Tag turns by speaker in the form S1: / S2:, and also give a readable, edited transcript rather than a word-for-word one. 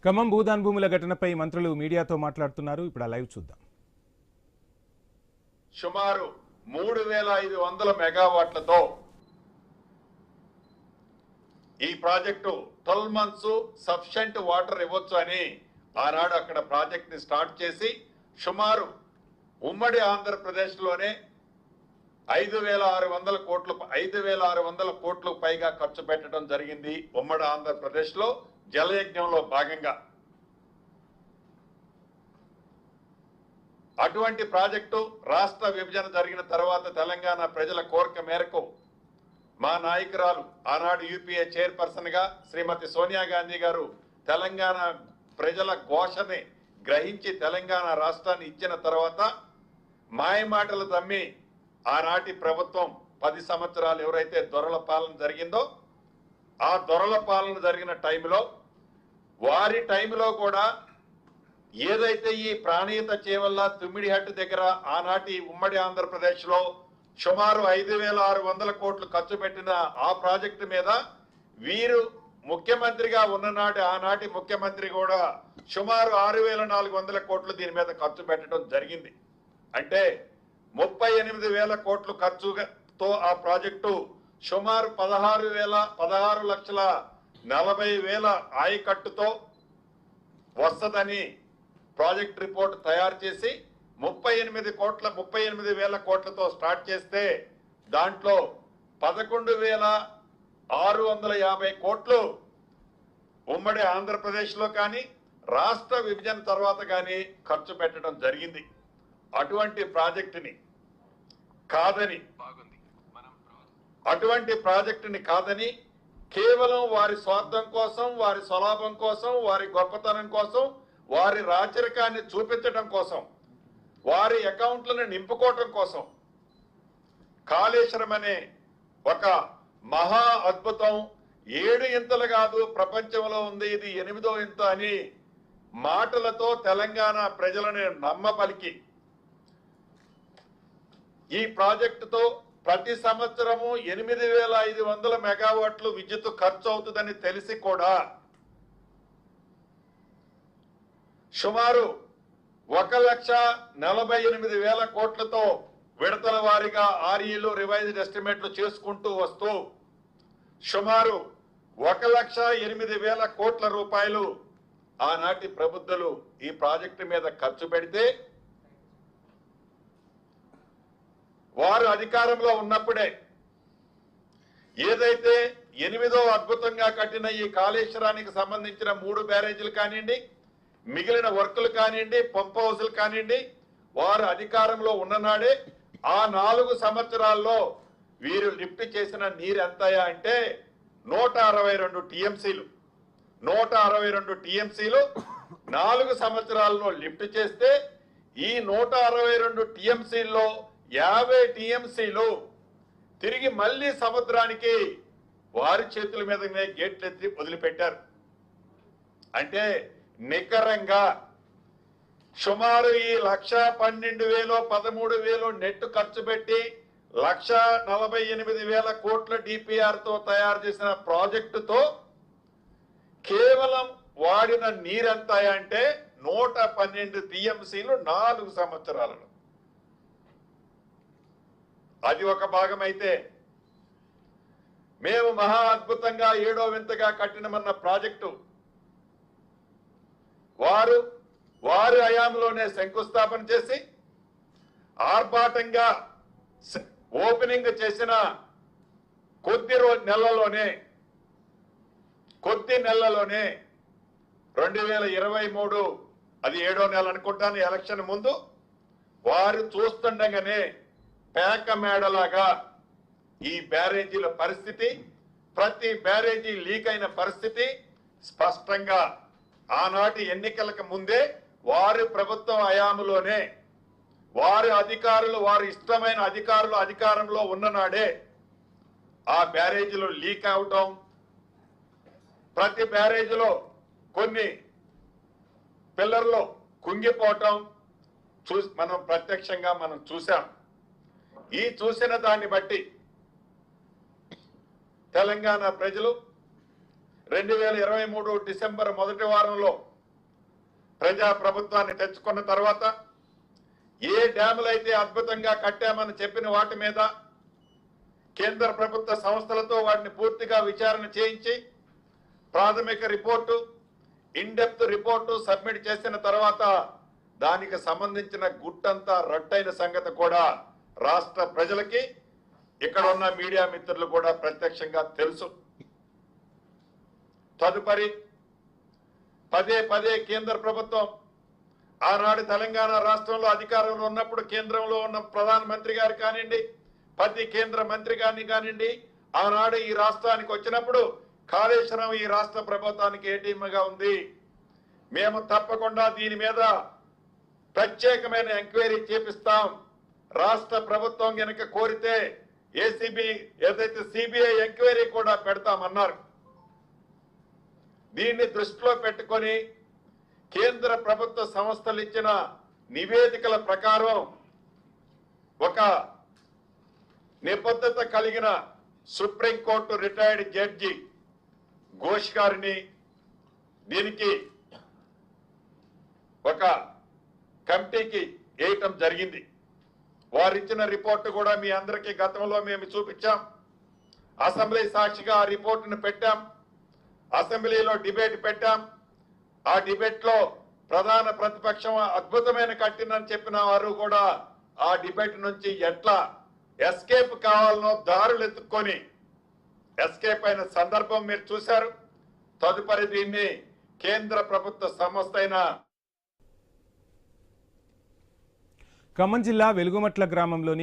S1: ఖమ్మం భూదాన్ భూముల ఘటనపై మంత్రులు మీడియాతో మాట్లాడుతున్నారు. ఇప్పుడు ఆ లైవ్ చూద్దాం.
S2: సుమారు 3500 మెగావాట్లతో ఈ ప్రాజెక్టు 12 months సఫిషియెంట్ వాటర్ ఇవ్వచ్చు అని ఆనాడు అక్కడ ప్రాజెక్ట్ ని స్టార్ట్ చేసి సుమారు ఉమ్మడి ఆంధ్రప్రదేశ్లోనే 5600 కోట్లు పైగా ఖర్చు పెట్టడం జరిగింది. ఉమ్మడి ఆంధ్రప్రదేశ్లో జలయజ్ఞంలో భాగంగా అటువంటి ప్రాజెక్టు రాష్ట్ర విభజన జరిగిన తర్వాత తెలంగాణ ప్రజల కోరిక మేరకు మా నాయకురాలు ఆనాడు యూపీఏ చైర్పర్సన్ గా శ్రీమతి సోనియా గాంధీ గారు తెలంగాణ ప్రజల ఘోషని గ్రహించి తెలంగాణ రాష్ట్రాన్ని ఇచ్చిన తర్వాత మాయమాటలు తమ్మి ఆనాటి ప్రభుత్వం 10 సంవత్సరాలు ఎవరైతే దొరల పాలన జరిగిందో ఆ దొరల పాలన జరిగిన టైంలో వారి టైంలో కూడా ఏదైతే ఈ ప్రాణీయత చేవల్ల తుమ్మిడిహట్టు దగ్గర ఆనాటి ఉమ్మడి ఆంధ్రప్రదేశ్ లో సుమారు 5600 కోట్లు ఖర్చు పెట్టిన ఆ ప్రాజెక్టు మీద వీరు ముఖ్యమంత్రిగా ఉన్ననాటి ఆనాటి ముఖ్యమంత్రి కూడా సుమారు 6400 కోట్లు దీని మీద ఖర్చు పెట్టడం జరిగింది. అంటే 38,000 కోట్లు ఖర్చుతో ఆ ప్రాజెక్టు సుమారు 16,40,000 ఆయకట్టుతో వస్తదని ప్రాజెక్ట్ రిపోర్ట్ తయారు చేసి 38,000 కోట్లతో స్టార్ట్ చేస్తే దాంట్లో 11,650 కోట్లు ఉమ్మడి ఆంధ్రప్రదేశ్లో కానీ రాష్ట్ర విభజన తర్వాత కానీ ఖర్చు పెట్టడం జరిగింది. అటువంటి ప్రాజెక్టుని కాదని కేవలం వారి స్వార్థం కోసం, వారి స్వలాభం కోసం, వారి గొప్పతనం కోసం, వారి రాచరికాన్ని చూపించడం కోసం, వారి అకౌంట్లను నింపుకోవటం కోసం కాళేశ్వరం అనే ఒక మహా అద్భుతం 7 ఇంతలు కాదు ప్రపంచంలో ఉంది, ఇది 8వ ఇంత అని మాటలతో తెలంగాణ ప్రజలను నమ్మపలికి ఈ ప్రాజెక్టుతో ప్రతి సంవత్సరము 8,500 మెగావాట్లు విద్యుత్ ఖర్చు అవుతుందని తెలిసి కూడా సుమారు 1,48,000 కోట్లతో విడతల వారీగా ఆర్ఈలు రివైజ్డ్ ఎస్టిమేట్లు చేసుకుంటూ వస్తూ సుమారు 1,08,000 కోట్ల రూపాయలు ఆనాటి ప్రభుత్వాలు ఈ ప్రాజెక్టు మీద ఖర్చు పెడితే వారు అధికారంలో ఉన్నప్పుడే ఏదైతే 8వ అద్భుతంగా కట్టిన ఈ కాళేశ్వరానికి సంబంధించిన 3 బ్యారేజీలు కానివ్వండి, మిగిలిన వర్కులు కానివ్వండి, పంప్ హౌస్లు కానివ్వండి, వారు అధికారంలో ఉన్ననాడే ఆ 4 సంవత్సరాల్లో వీరు లిఫ్ట్ చేసిన నీరు ఎంతయా అంటే 162 టీఎంసీలు. 162 టీఎంసీలు 4 సంవత్సరాల్లో లిఫ్ట్ చేస్తే ఈ 162 టీఎంసీల్లో 50 టీఎంసీలు తిరిగి మళ్ళీ సముద్రానికి వారి చేతుల మీదనే గేట్లు ఎత్తి వదిలిపెట్టారు. అంటే నికరంగా సుమారు ఈ 1,12,000 13,000 నెట్ ఖర్చు పెట్టి 1,48,000 కోట్ల డిపిఆర్ తో తయారు చేసిన ప్రాజెక్టుతో కేవలం వాడిన నీరెంత అంటే 112 టీఎంసీలు 4 సంవత్సరాలలో. అది ఒక భాగం అయితే మేము మహా అద్భుతంగా 7వ వింతగా కట్టినమన్న ప్రాజెక్టు వారి హయాంలోనే శంకుస్థాపన చేసి ఆర్భాటంగా ఓపెనింగ్ చేసిన కొద్ది నెలలోనే 2023 అది 7వ నెల అనుకుంటాను, ఎలక్షన్ ముందు వారు చూస్తుండగానే పేక మేడలాగా ఈ బ్యారేజీల పరిస్థితి, ప్రతి బ్యారేజీ లీక్ అయిన పరిస్థితి స్పష్టంగా ఆనాటి ఎన్నికలకు ముందే వారి ప్రభుత్వం హయాంలోనే వారి అధికారులు, వారి ఇష్టమైన అధికారులు అధికారంలో ఉన్ననాడే ఆ బ్యారేజీలు లీక్ అవటం, ప్రతి బ్యారేజీలో కొన్ని పిల్లర్లో కుంగిపోవటం మనం ప్రత్యక్షంగా చూసాం. ఈ చూసిన దాన్ని బట్టి తెలంగాణ ప్రజలు 2023 డిసెంబర్ మొదటి వారంలో ప్రజా ప్రభుత్వాన్ని తెచ్చుకున్న తర్వాత ఏ డ్యాములు అయితే అద్భుతంగా కట్టామని చెప్పిన వాటి మీద కేంద్ర ప్రభుత్వ సంస్థలతో వాటిని పూర్తిగా విచారణ చేయించి ప్రాథమిక రిపోర్టు ఇన్డెప్త్ రిపోర్టు సబ్మిట్ చేసిన తర్వాత దానికి సంబంధించిన గుట్టంతా రట్టైన సంగతి కూడా రాష్ట్ర ప్రజలకి ఇక్కడ ఉన్న మీడియా మిత్రులు కూడా ప్రత్యక్షంగా తెలుసు. తదుపరి పదే పదే కేంద్ర ప్రభుత్వం ఆనాడు తెలంగాణ రాష్ట్రంలో అధికారంలో ఉన్నప్పుడు కేంద్రంలో ఉన్న ప్రధానమంత్రి గారు కానివ్వండి, ప్రతి కేంద్ర మంత్రి గారిని కానివ్వండి, ఆనాడు ఈ రాష్ట్రానికి వచ్చినప్పుడు కాళేశ్వరం ఈ రాష్ట్ర ప్రభుత్వానికి ఏటీఎంగా ఉంది, మేము తప్పకుండా దీని మీద ప్రత్యేకమైన ఎంక్వైరీ చేపిస్తాం, రాష్ట్ర ప్రభుత్వం గనక కోరితే ఏసీబీ ఏదైతే సిబిఐ ఎంక్వైరీ కూడా పెడతామన్నారు. దీన్ని దృష్టిలో పెట్టుకొని కేంద్ర ప్రభుత్వ సంస్థలు ఇచ్చిన నివేదికల ప్రకారం ఒక నిబద్ధత కలిగిన సుప్రీంకోర్టు రిటైర్డ్ జడ్జి ఘోష్ గారిని దీనికి ఒక కమిటీకి వేయటం జరిగింది. వారిచ్చిన రిపోర్టు కూడా మీ అందరికీ గతంలో మేము చూపించాం. అసెంబ్లీ సాక్షిగా ఆ రిపోర్టును పెట్టాం. అసెంబ్లీలో డిబేట్ పెట్టాం. ఆ డిబేట్ లో ప్రధాన ప్రతిపక్షం అద్భుతమైన కట్టిందని చెప్పిన వారు కూడా ఆ డిబేట్ నుంచి ఎట్లా ఎస్కేప్ కావాలనో దారులు ఎత్తుక్కొని ఎస్కేప్ అయిన సందర్భం మీరు చూశారు. తదుపరి దీన్ని కేంద్ర ప్రభుత్వ సంస్థ అయిన
S1: ఖమ్మం జిల్లా వెలుగుమట్ల గ్రామంలోని